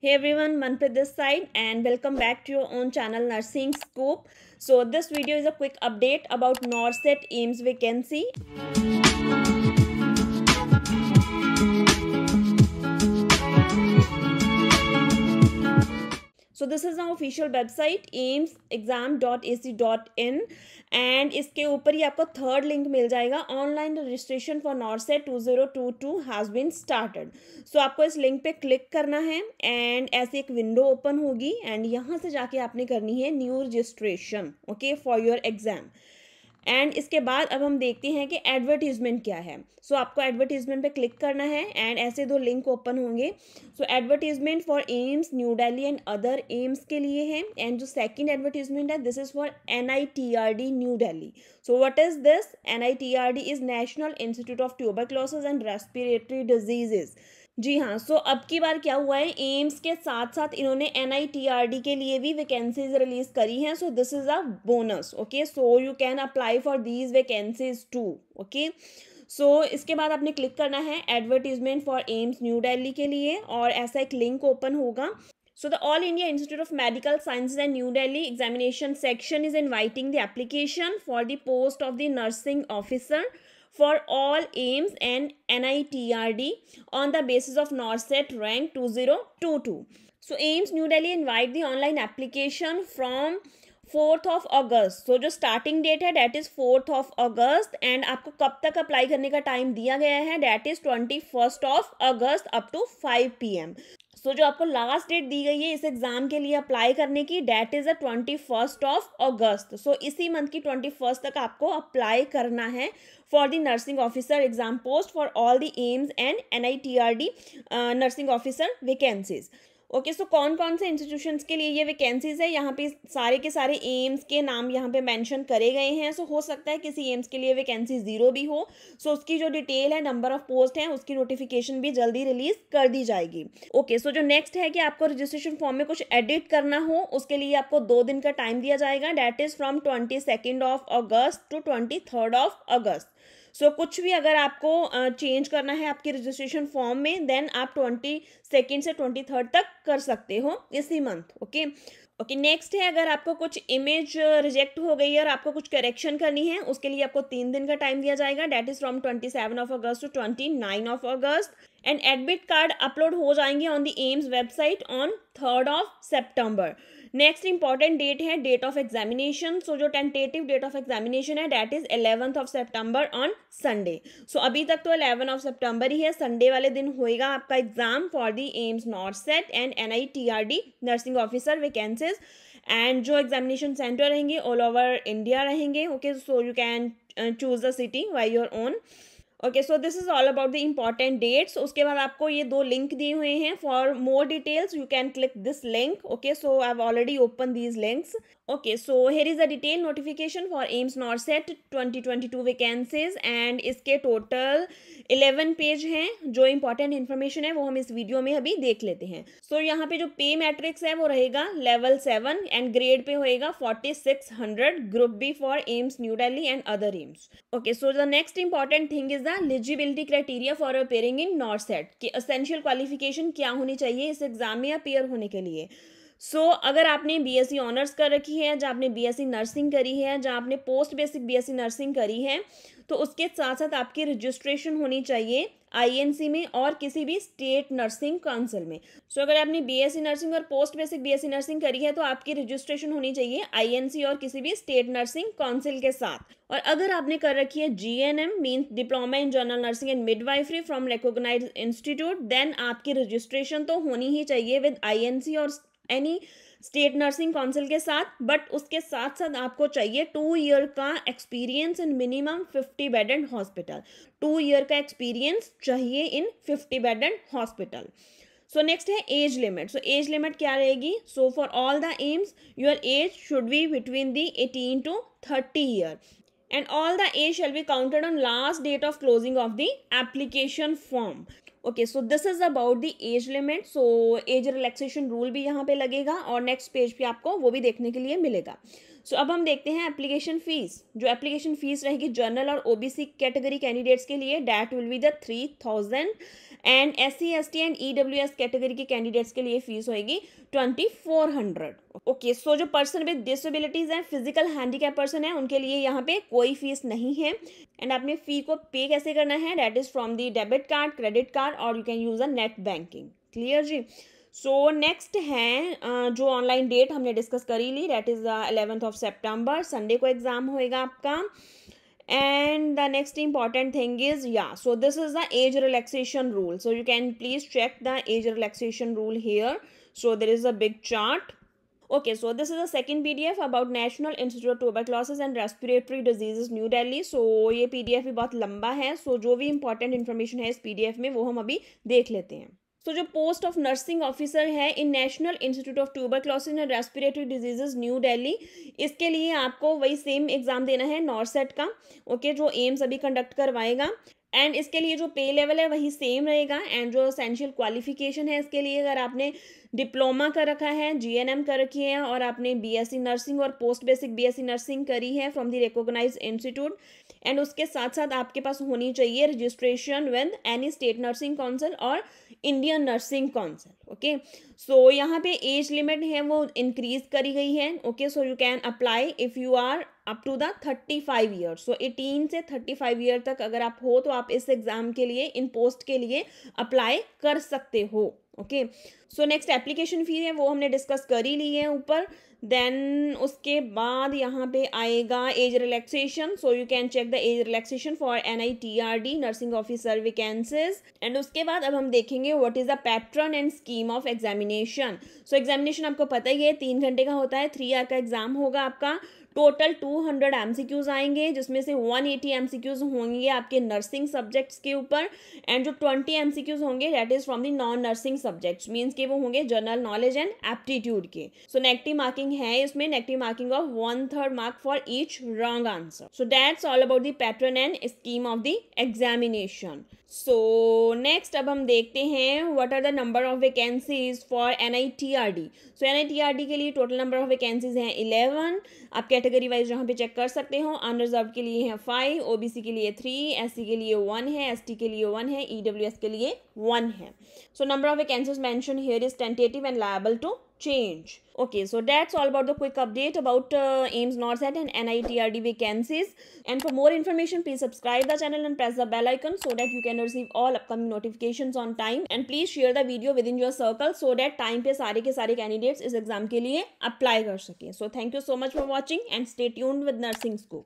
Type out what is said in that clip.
Hey everyone, Manpreet this side and welcome back to your own channel Nursing Scoop. So this video is a quick update about NORCET AIIMS vacancy. So this is our official website aimsexam.ac.in and इसके ऊपर ही आपको third link मिल जाएगा. Online registration for NORCET 2022 has been started. So आपको इस link पे click करना है एंड ऐसी एक विंडो ओपन होगी एंड यहाँ से जाके आपने करनी है new registration okay for your exam. And इसके बाद अब हम देखते हैं कि एडवर्टीजमेंट क्या है. सो आपको एडवर्टीजमेंट पे क्लिक करना है एंड ऐसे दो लिंक ओपन होंगे. So advertisement for AIIMS new Delhi and other AIIMS के लिए है एंड जो सेकंड एडवर्टीजमेंट है this is for NITRD new Delhi. So what is this? NITRD is national institute of tuberculosis and respiratory diseases. जी हाँ. So अब की बार क्या हुआ है, एम्स के साथ साथ इन्होंने NITRD के लिए भी वैकेंसीज रिलीज करी हैं. So this is a bonus okay. So you can apply for these vacancies too okay. So इसके बाद आपने क्लिक करना है advertisement for AIIMS new Delhi के लिए और ऐसा एक लिंक ओपन होगा. So the All India Institute of Medical Sciences and New Delhi examination section is inviting the application for the post of the nursing officer for all AIIMS and NITRD on the basis of NORCET rank 2022. So AIIMS New Delhi invite the online application from 4th of August. So जो starting date है that is 4th of August and आपको कब तक apply करने का time दिया गया है that is 21st of August up to 5 PM. सो जो आपको लास्ट डेट दी गई है इस एग्जाम के लिए अप्लाई करने की date is 21st of August. So इसी मंथ की 21st तक आपको अप्लाई करना है for the nursing officer exam post for all the AIIMS and NITRD nursing officer vacancies okay. So कौन कौन से इंस्टीट्यूशंस के लिए ये वैकेंसीज है, यहाँ पे सारे के सारे एम्स के नाम यहाँ पे मेंशन करे गए हैं. सो हो सकता है किसी एम्स के लिए वैकेंसी 0 भी हो. सो उसकी जो डिटेल है, नंबर ऑफ पोस्ट है, उसकी नोटिफिकेशन भी जल्दी रिलीज कर दी जाएगी ओके. सो जो नेक्स्ट है कि आपको रजिस्ट्रेशन फॉर्म में कुछ एडिट करना हो उसके लिए आपको 2 दिन का टाइम दिया जाएगा. Date is from 22nd of August to 23rd of August. So कुछ भी अगर आपको चेंज करना है आपकी रजिस्ट्रेशन फॉर्म में देन आप 22nd से 23rd तक कर सकते हो इसी मंथ ओके. नेक्स्ट है अगर आपको कुछ इमेज रिजेक्ट हो गई है और आपको कुछ करेक्शन करनी है उसके लिए आपको 3 दिन का टाइम दिया जाएगा. Date is from 27 of August to 29 of August and admit card upload हो जाएंगे on the AIIMS website on 3rd of September. Next important date है डेट ऑफ एग्जामिनेशन. सो जो टेंटेटिव डेट ऑफ एग्जामिनेशन है date is 11th of September on Sunday. So अभी तक तो 11 of सितंबर ही है. Sunday वाले दिन होएगा आपका exam for the AIIMS NORCET and NITRD nursing officer vacancies and जो एग्जामिनेशन सेंटर रहेंगे ऑल ओवर इंडिया रहेंगे okay. So you can choose the city by your own okay. So this is all about the important dates. उसके बाद आपको ये 2 link दिए हुए हैं. For more details you can click this link okay. So I have already open these links okay. So here is the detail notification for AIIMS नॉर्सेट 2022 vacancies and इसके total 11 page हैं. जो इंपॉर्टेंट इन्फॉर्मेशन है वो हम इस video में अभी देख लेते हैं. सो यहाँ पे जो पे मैट्रिक्स है वो रहेगा लेवल 7 एंड ग्रेड पे होएगा 4600. Group B for AIIMS new Delhi and other AIIMS okay. So the next important thing is the eligibility criteria for appearing in NORCET कि एसेंशियल क्वालिफिकेशन क्या होनी चाहिए इस एग्जाम में अपेयर होने के लिए. सो अगर आपने BSc ऑनर्स कर रखी है, जहाँ आपने BSc नर्सिंग करी है, जहाँ आपने पोस्ट बेसिक BSc नर्सिंग करी है तो उसके साथ साथ आपकी रजिस्ट्रेशन होनी चाहिए INC में और किसी भी स्टेट नर्सिंग काउंसिल में. सो अगर आपने BSc नर्सिंग और पोस्ट बेसिक BSc नर्सिंग करी है तो आपकी रजिस्ट्रेशन होनी चाहिए INC और किसी भी स्टेट नर्सिंग काउंसिल के साथ. और अगर आपने कर रखी है GNM means diploma in general nursing and midwifery from recognised institute then आपकी रजिस्ट्रेशन तो होनी ही चाहिए विद INC और एनी स्टेट नर्सिंग काउंसिल के साथ. बट उसके साथ साथ आपको चाहिए 2 ईयर का experience in minimum 50 bedded hospital. 2 year का एक्सपीरियंस चाहिए इन 50 बेडेड हॉस्पिटल. सो नेक्स्ट है age limit. So age limit क्या रहेगी? So for all the AIIMS your age should be between the 18 to 30 year and all the age shall be counted on last date of closing of the application form. Okay. So this is about the age limit. So age relaxation rule भी यहाँ पे लगेगा और next page पे आपको वो भी देखने के लिए मिलेगा. सो अब हम देखते हैं एप्लीकेशन फीस। जो एप्लीकेशन फीस रहेगी जनरल और ओबीसी कैटेगरी कैंडिडेट्स के लिए, that will be the 3000 and SC ST and EWS category के कैंडिडेट्स के लिए फीस होगी 2400। ओके, सो जो person with disabilities and physical handicap person है उनके लिए यहाँ पे कोई फीस नहीं है। एंड आपने फी को पे कैसे करना है, that is from the debit card, credit card और you can use a net banking. Clear जी। सो नेक्स्ट है जो ऑनलाइन डेट हमने डिस्कस करी ली, दैट इज 11 सितंबर, संडे को एग्जाम होएगा आपका। And the next important thing is, yeah, so this is the age relaxation rule. So you can please check the age relaxation rule here. So there is a big chart. Okay, so this is the second PDF about National Institute of Tuberculosis and Respiratory Diseases, New Delhi. So ये PDF भी बहुत लंबा है, so जो भी important information है इस PDF में वो हम अभी देख लेते हैं। तो जो पोस्ट ऑफ नर्सिंग ऑफिसर है in national institute of tuberculosis and respiratory diseases new Delhi, इसके लिए आपको वही सेम एग्जाम देना है नॉर्सेट का। ओके, जो एम्स अभी कंडक्ट करवाएगा। एंड इसके लिए जो पे लेवल है वही सेम रहेगा। एंड जो एसेंशियल क्वालिफिकेशन है इसके लिए, अगर आपने डिप्लोमा कर रखा है, GNM कर रखी है और आपने BSc नर्सिंग और पोस्ट बेसिक BSc नर्सिंग करी है from the recognised institute, and उसके साथ साथ आपके पास होनी चाहिए registration with any state nursing council और Indian nursing council. Okay, so यहाँ पे एज लिमिट है वो इंक्रीज करी गई है। Okay, so you can apply if you are up to the 35 year. So 18 से 35 ईयर तक अगर आप हो तो आप इस एग्जाम के लिए, इन पोस्ट के लिए अप्लाई कर सकते हो। Okay, so next application fee है वो हमने डिस्कस कर ही ली है ऊपर। देन उसके बाद यहाँ पे आएगा age relaxation. So you can check the age relaxation for NITRD nursing officer vacancies. And उसके बाद अब हम देखेंगे what is the pattern and scheme of examination. So examination आपको पता ही है 3 घंटे का होता है, 3 आवर का एग्जाम होगा आपका। टोटल 200 MCQs आएंगे, जिसमें से 180 MCQs होंगे आपके नर्सिंग सब्जेक्ट्स के ऊपर, एंड जो 20 MCQs होंगे that is from the non nursing subjects, means के वो होंगे जनरल नॉलेज एंड एप्टीट्यूड के। सो नेगेटिव मार्किंग है इसमें, negative marking of 1/3 mark for each wrong answer. So that's all about the pattern and scheme of the examination. So next अब हम देखते हैं what are the number of vacancies for NITRD। सो NITRD के लिए total number of vacancies हैं 11। आप category wise यहाँ पे चेक कर सकते हो। अनरिजर्व के लिए हैं 5, OBC के लिए 3, SC के लिए 1 है, ST के लिए 1 है, EWS के लिए 1 है। So number of vacancies mention here is tentative and liable to change. Okay, so that's all about the quick update about AIIMS NORCET and NITRD vacancies. And for more information, please subscribe the channel and press the bell icon so that you can receive all upcoming notifications on time. And please share the video within your circle so that time पे सारे के सारे candidates इस exam के लिए apply कर सकें. So thank you so much for watching and stay tuned with Nursing Scoop.